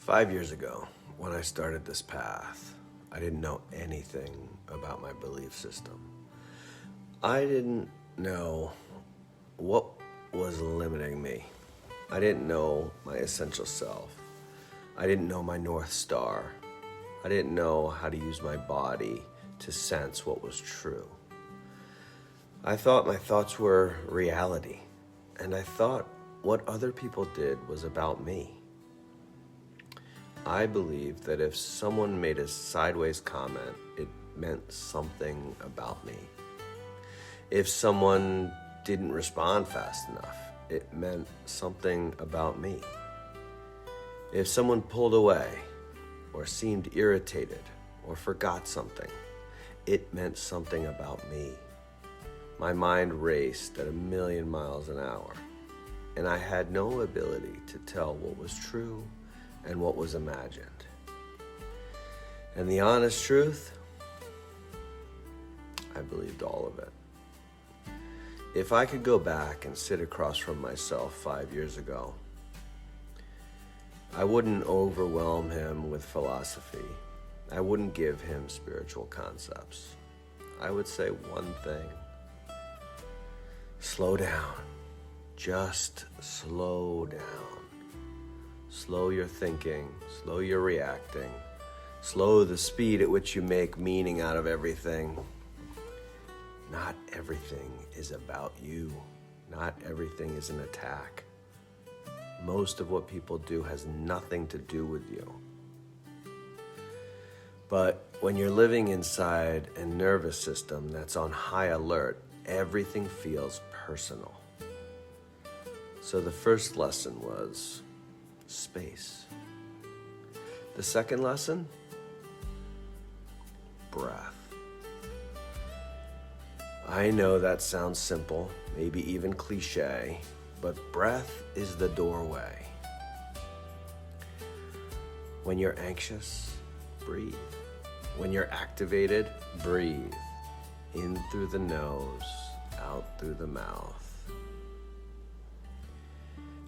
5 years ago, when I started this path, I didn't know anything about my belief system. I didn't know what was limiting me. I didn't know my essential self. I didn't know my North Star. I didn't know how to use my body to sense what was true. I thought my thoughts were reality, and I thought what other people did was about me. I believed that if someone made a sideways comment, it meant something about me. If someone didn't respond fast enough, it meant something about me. If someone pulled away, or seemed irritated, or forgot something, it meant something about me. My mind raced at 1,000,000 miles an hour, and I had no ability to tell what was true and what was imagined. And the honest truth, I believed all of it. If I could go back and sit across from myself 5 years ago, I wouldn't overwhelm him with philosophy. I wouldn't give him spiritual concepts. I would say one thing: slow down. Just slow down. Slow your thinking, slow your reacting, slow the speed at which you make meaning out of everything. Not everything is about you. Not everything is an attack. Most of what people do has nothing to do with you. But when you're living inside a nervous system that's on high alert, everything feels personal. So the first lesson was space. The second lesson, breath. I know that sounds simple, maybe even cliche, but breath is the doorway. When you're anxious, breathe. When you're activated, breathe. In through the nose, out through the mouth.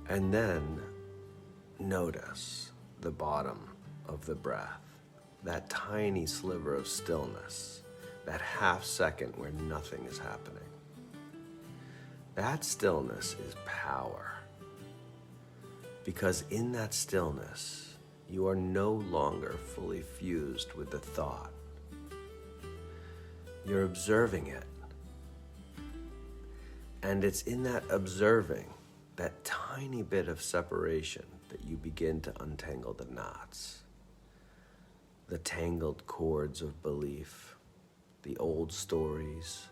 And then notice the bottom of the breath, that tiny sliver of stillness, that half second where nothing is happening. That stillness is power, because in that stillness, you are no longer fully fused with the thought. You're observing it. And it's in that observing, that tiny bit of separation, that you begin to untangle the knots, the tangled cords of belief, the old stories,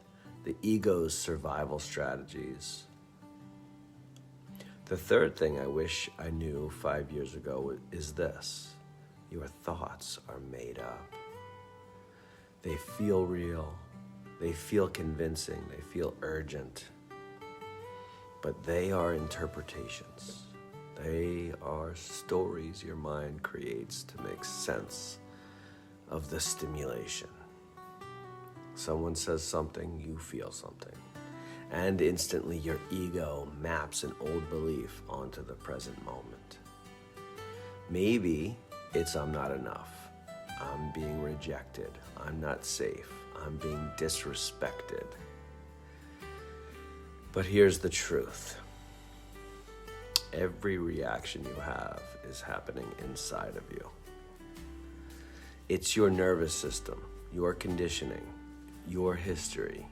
the ego's survival strategies. The third thing I wish I knew 5 years ago is this: your thoughts are made up. They feel real, they feel convincing, they feel urgent, but they are interpretations. They are stories your mind creates to make sense of the stimulation. Someone says something, you feel something. And instantly your ego maps an old belief onto the present moment. Maybe it's I'm not enough. I'm being rejected. I'm not safe. I'm being disrespected. But here's the truth. Every reaction you have is happening inside of you. It's your nervous system, your conditioning, your history,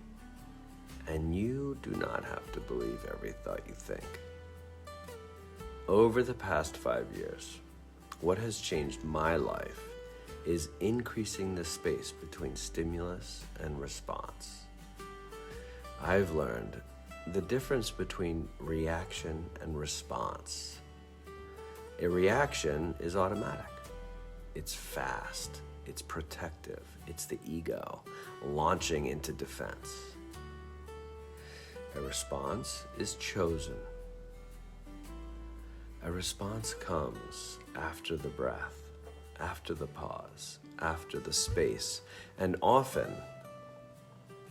and you do not have to believe every thought you think. Over the past 5 years, what has changed my life is increasing the space between stimulus and response. I've learned the difference between reaction and response. A reaction is automatic. It's fast. It's protective. It's the ego launching into defense. A response is chosen. A response comes after the breath, after the pause, after the space, and often,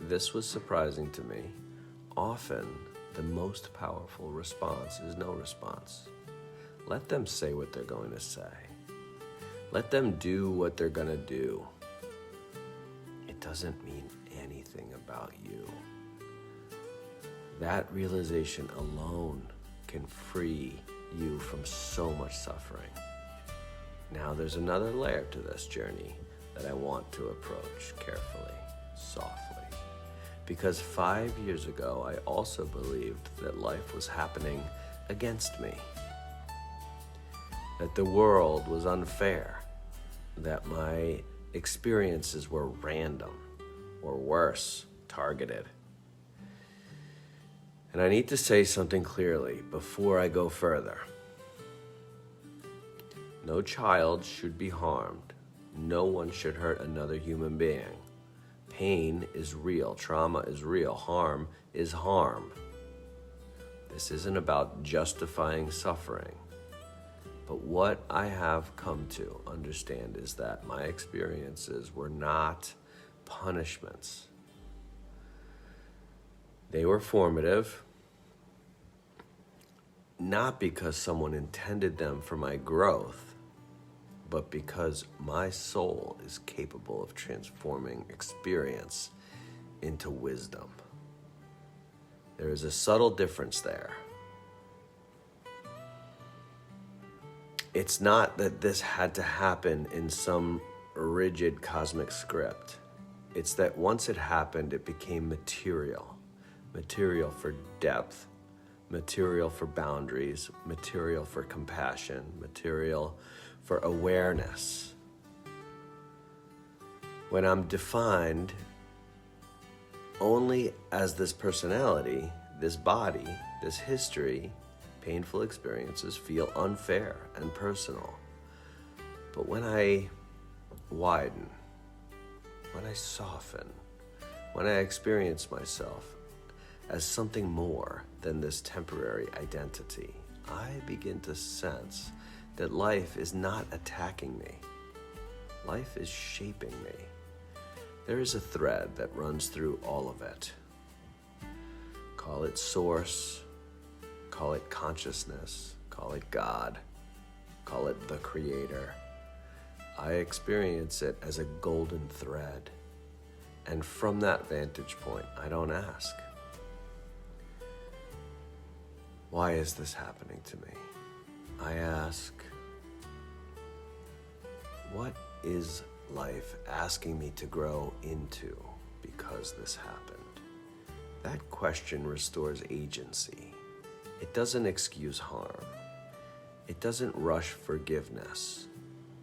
this was surprising to me, often the most powerful response is no response. Let them say what they're going to say. Let them do what they're gonna do. It doesn't mean anything about you. That realization alone can free you from so much suffering. Now there's another layer to this journey that I want to approach carefully, softly. Because 5 years ago, I also believed that life was happening against me. That the world was unfair. That my experiences were random, or worse, targeted. And I need to say something clearly before I go further. No child should be harmed. No one should hurt another human being. Pain is real. Trauma is real. Harm is harm. This isn't about justifying suffering. But what I have come to understand is that my experiences were not punishments. They were formative, not because someone intended them for my growth, but because my soul is capable of transforming experience into wisdom. There is a subtle difference there. It's not that this had to happen in some rigid cosmic script. It's that once it happened, it became material. Material for depth, material for boundaries, material for compassion, material for awareness. When I'm defined only as this personality, this body, this history, painful experiences feel unfair and personal. But when I widen, when I soften, when I experience myself as something more than this temporary identity, I begin to sense that life is not attacking me. Life is shaping me. There is a thread that runs through all of it. Call it source, call it consciousness, call it God, call it the Creator. I experience it as a golden thread. And from that vantage point, I don't ask, why is this happening to me? I ask, what is life asking me to grow into because this happened? That question restores agency. It doesn't excuse harm. It doesn't rush forgiveness.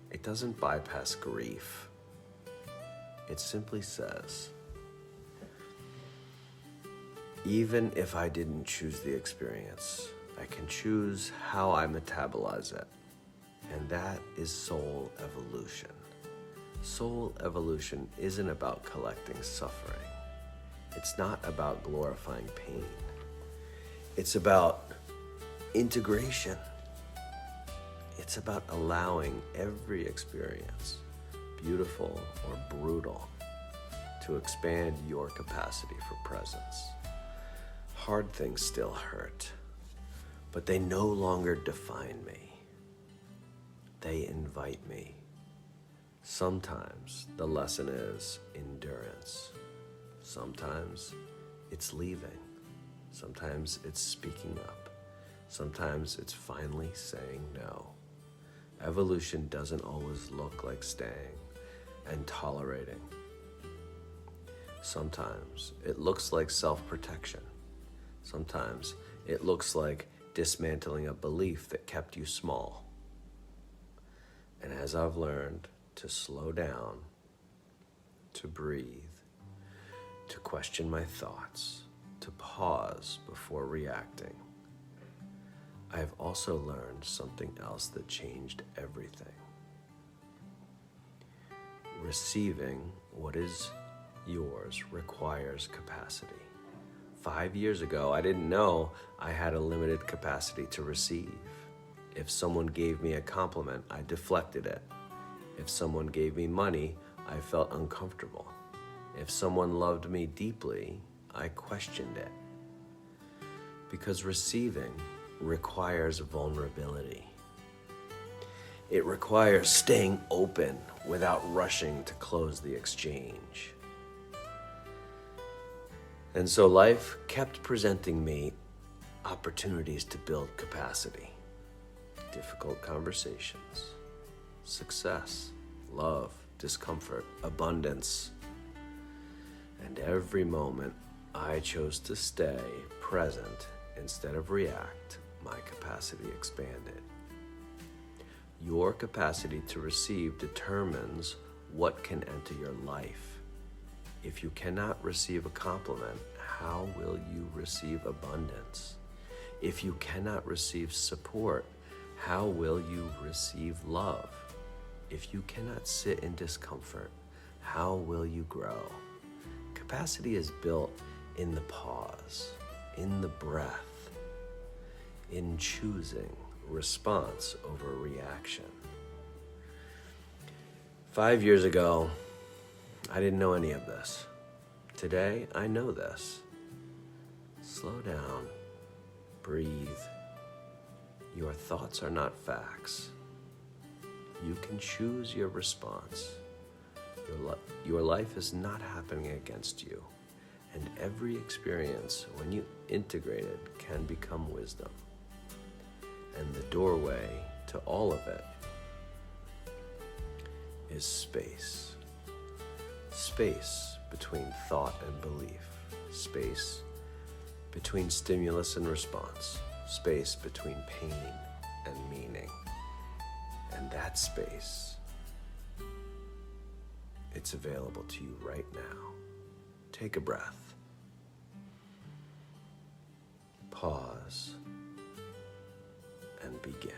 It doesn't bypass grief. It simply says, even if I didn't choose the experience, I can choose how I metabolize it. And that is soul evolution. Soul evolution isn't about collecting suffering. It's not about glorifying pain. It's about integration. It's about allowing every experience, beautiful or brutal, to expand your capacity for presence. Hard things still hurt, but they no longer define me. They invite me. Sometimes the lesson is endurance. Sometimes it's leaving. Sometimes it's speaking up. Sometimes it's finally saying no. Evolution doesn't always look like staying and tolerating. Sometimes it looks like self-protection. Sometimes it looks like dismantling a belief that kept you small. And as I've learned to slow down, to breathe, to question my thoughts, to pause before reacting, I've also learned something else that changed everything. Receiving what is yours requires capacity. 5 years ago, I didn't know I had a limited capacity to receive. If someone gave me a compliment, I deflected it. If someone gave me money, I felt uncomfortable. If someone loved me deeply, I questioned it. Because receiving requires vulnerability. It requires staying open without rushing to close the exchange. And so life kept presenting me opportunities to build capacity. Difficult conversations, success, love, discomfort, abundance. And every moment I chose to stay present instead of react, my capacity expanded. Your capacity to receive determines what can enter your life. If you cannot receive a compliment, how will you receive abundance? If you cannot receive support, how will you receive love? If you cannot sit in discomfort, how will you grow? Capacity is built in the pause, in the breath, in choosing response over reaction. 5 years ago, I didn't know any of this. Today, I know this. Slow down, breathe. Your thoughts are not facts. You can choose your response. Your life is not happening against you, and every experience, when you integrate it, can become wisdom. And the doorway to all of it is space. Space between thought and belief. Space between stimulus and response. Space between pain and meaning. And that space, it's available to you right now. Take a breath. Pause and begin.